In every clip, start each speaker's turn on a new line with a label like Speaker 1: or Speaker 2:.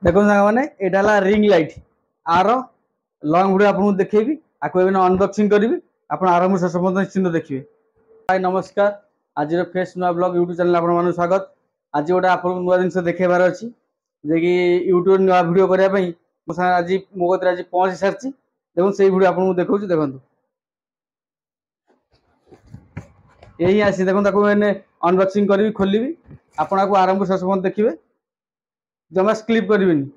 Speaker 1: देखो साग मैंने यहाँ रिंग लाइट आर लंग वीडियो आपको देखेबी आपको अनबॉक्सिंग करी आप आरंभ शेष पर्यटन निश्चिंत देखिए। हाय नमस्कार, आज फ्रेश नुआ ब्लॉग यूट्यूब चैनल आप स्वागत। आज गोटे आप नुआ जिन देखेबार अच्छी जे कि यूट्यूब नुआ वीडियो करने आज मो कत आज पहुंची सारी देखो से वीडियो आपको देखा देखो यही आसी देखो मैंने अनबॉक्सिंग करी खोलि आपको आरंभ शेष पर्यटन देखिए जमा स्क्लिप करेंगे।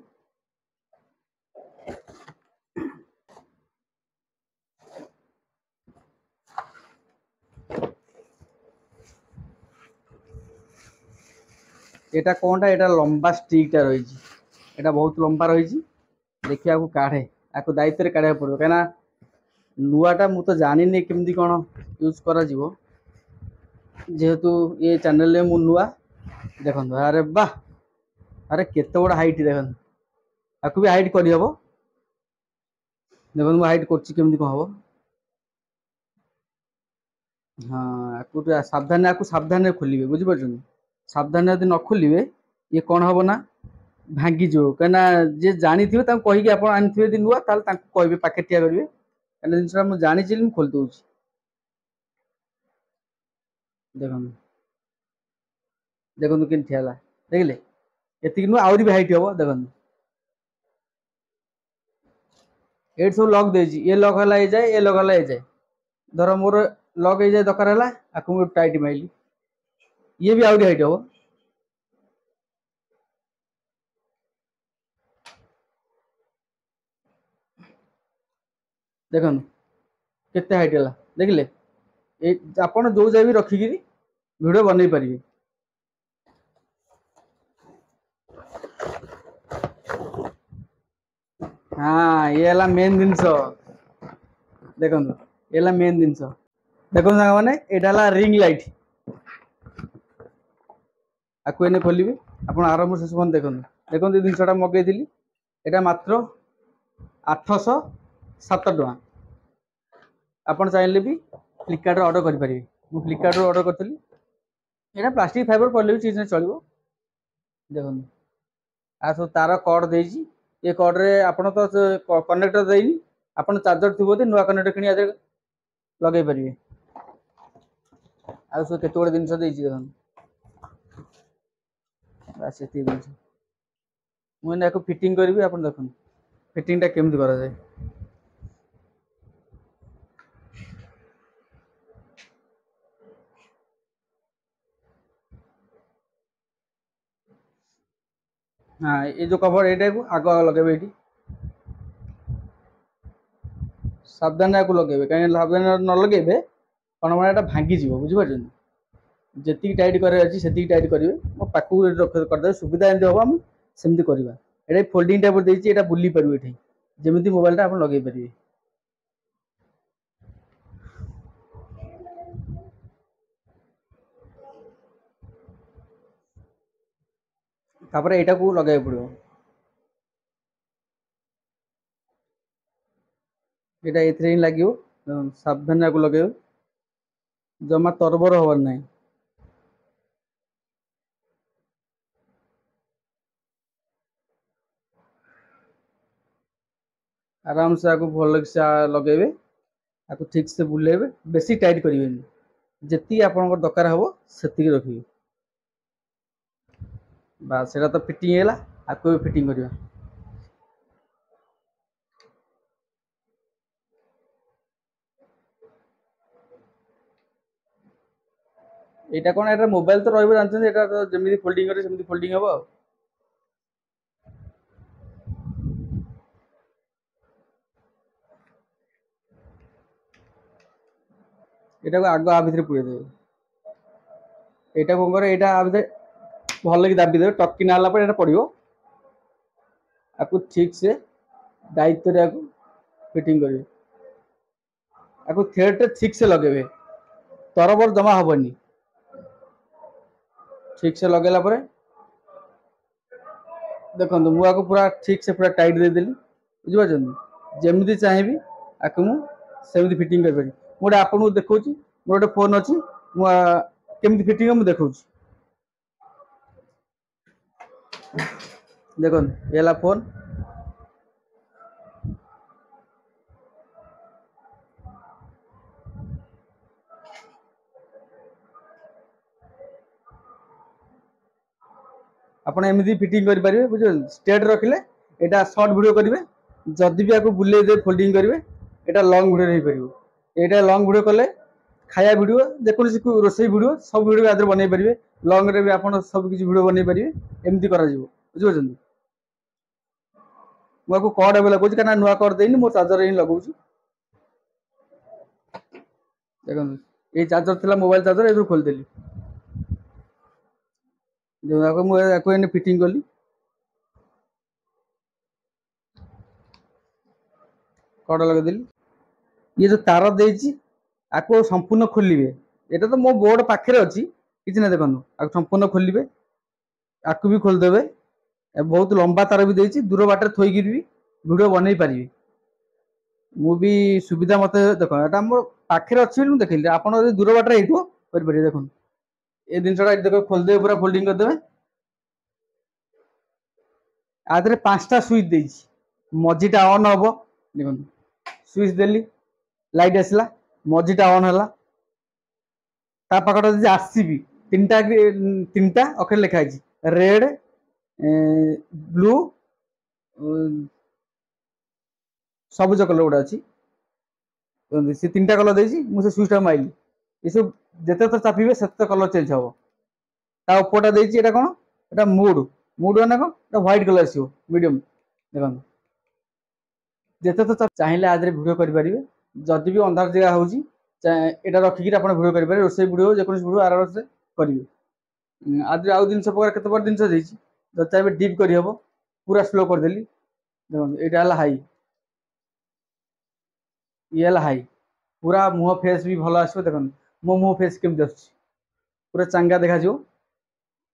Speaker 1: एटा कौन टा लंबा स्टिकटा रही है, बहुत लंबा रही देखिए आपको काढ़े आपको दायित्व काढ़ा पड़ो कहीं नुआटा मुझे जानी केमती कौन यूज कर जेहेतु ये चैनल मु नुआ देखो। अरे वाह, अरे केते बड़ा हाइट देखो आपको भी हाइट करहब देखो हाइट करमी कौन हम। हाँ आपको सावधान आपको सावधान खोलिए बुझीपार सावधान यदि न खोलिए ये कौन हम ना भांगीज कहीं जी जानी थे कहीकि आप आनी नुआ कहे पाखे ठिया करेंगे कहीं जिनसा मुझे जानी खोल दूँ देखो देखो कि ठिया देखिले ये नुआ आहरी भी हाइट हम देखो ये सब लक दे ये लक है जाए ये लक है जाए धर मोर लक हो जाए दरकार है आपको टाइट माइली ये भी आहरी हाइट हम देखो केते हाइट है देखिले आप जो जाए भी रखिकी वीडियो बनई पारे। हाँ ये है मेन जिनस देखो ये मेन जिनस देखो साग मैंने यहाँ रिंग लाइट आपको एने खोलिए आप आरंभ शेष पर्यटन देखो देखो जिनसा मगेली यहाँ मात्र 807 टଙ୍କା आपड़ चाहिए भी फ्लिपकार्ट ऑर्डर करेंगे। मुझे फ्लिपकार्ट ऑर्डर करी यहाँ प्लास्टिक फाइबर पड़े भी चीज चलो देखो आ सब तार कड दे ये कड्रे आप तो कनेक्टर देनी आप चार्जर थी नुआ कनेक्टर कि लगे पारे आ सब केत जिन देख बस ये जिन मुझे फिटिंग करी आप देख फिटिंग टा केमती करा जाए। हाँ ये जो कवर ये आग लगे ये सावधान आपको लगे कहीं सावधान न लगे कौन मैंने भांगीज बुझीपार जी टाइट कर टाइट करेंगे मो पाक करदे सुविधा एमती हम आम सेमती करवा ये फोल्डिंग टाइप देखिए बुली पार ये जमी मोबाइल आप लगे पारे। तापर यहाँ को लगे पड़ो यहाँ ये लगे सावधान आपको लगे जमा तरबर हबार ना आराम से आपको भल से लगे आपको ठीक से बुलेबे बेसी टाइट करेंगे जी आप दरकार हम से रखिए बस से तो फिटिंग है आपको भी फिटिंग करवा। यहाँ कौन ये मोबाइल तो रही जानते तो जमी फोल्डिंग करे सेमती फोल्डिंग हम यहाँ को आग आ भर पूरे देवे यहाँ कौन कर यहाँ भल कि दाबी देवे टकी नाला पर पड़ो आपको ठीक से दायित्व आपको फिटिंग करेंगे आपको थ्रेड ठीक से लगे तरबर जमा हेनी ठीक से लगेला पर देखो मुझे पूरा ठीक से पूरा टाइट देदेली बुझीपार जमी चाहिए आपको मुझे फिटिंग कर मुझे आपको देखा मोर गोटे फोन अच्छी केमती फिटिंग मुझे देखा देखो ये फोन आप एमती फिटिंग करेंगे बुझे स्ट्रेट रखिले यहाँ सर्ट वीडियो करेंगे जदि भी आपको बुले दे फोल्डिंग करेंगे यहाँ लंग वीडियो हो पार यहाँ लंग वीडियो कले खाया वीडियो जेकोसी रोसई वीडियो सब वीडियो आदि बनई पारे लंग रे भी आप सब किसी वीडियो बनई पारे एमती बुझे मुझे कड एवं लगुच क्या नुआ कड देनी मो चार्जर ही लगुच देखो ये चार्जर थी मोबाइल चार्जर ये खोलदेली मुझे फिटिंग कली कड़ लगेदेली ये जो तार देती आपको संपूर्ण खोलिए यहाँ तो मो बोर्ड पाखे अच्छी कि ना देखो आपको संपूर्ण खोलिए आपको भी खोलदेवे बहुत लंबा तार भी देती दूर बाटर थोक भी वीडियो बनई पारि भी सुविधा मत देख यहाँ मोर पाखे अच्छी मुझे देखी आप दूर बाटर ये देख ये जिनसा देख खोलदे पूरा फोल्डिंग करदे आधे 5टा स्विच देती मझीटा ऑन हम देखो स्विच देली लाइट आसला मझीटा ऑन है पाखटा जी आरसीबी तीन टा अक्षर लिखाई रेड ब्लू सबुज कलर गोटे अच्छी सी 3टा कलर देती मुझे स्विच माइली ये सब जिते तो चापिबे से कलर चेंज हम उपरटा देती कौन यहाँ मुड मुड मैंने कौन व्हाइट कलर आसो मीडियम देखो जिते तो चाहिए आदि भिडियो करेंगे जदि भी अंधार जगह हो यहाँ रखिक भिडियो करेंगे रोसे भिडियो जेकोसी भिडियो आराम से करेंगे आदि आउ जिन प्रकार केत प्रकार जिन जब चाहिए डीप करहब पूरा स्लो करदेली देखो यहाँ हाई ये हाई पूरा मुह फेस भी भल आसो देख मो मुह फेस केमती पूरा चांगा देखा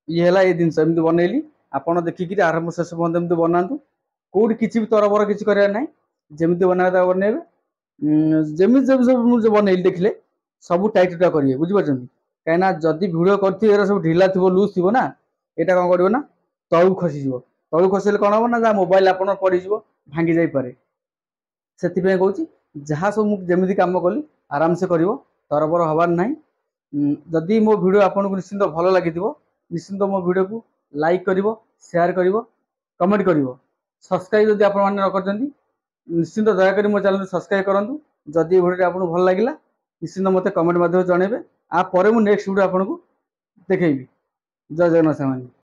Speaker 1: ये है ये जिनस एमती बनइली आपड़ देखिक आरंभ शेष पर्यंत बनातु कौट किसी भी तरबर किसी करार ना जमी बना बनइबे जमी जो बनइली देखिले सब टाइट टा करेंगे बुझीपार कहीं जदि भिड कर सब ढिला थी लुज थी ना यहाँ कौन कर तलू खसीज तलू खसले कौन हम ना मोबाइल आप पड़ज भांगी जापे से कहूँ जहाँ सब मुझे कम कली आराम से कर तरबर हबार ना जदि मो भिड आपको निश्चिंत भल लगी निश्चिंत मो भिड को लाइक कर शेयर कर कमेंट कर सब्सक्राइब जब आप निश्चिंत दयाकोरी मो चैनल सब्सक्राइब करूँ जदि भिडियो आपको भल लगे निश्चिंत मत कमेंट माध्यम जनइबे आ परे मु नेक्स्ट वीडियो आपको देखी जय जगन्नाथ।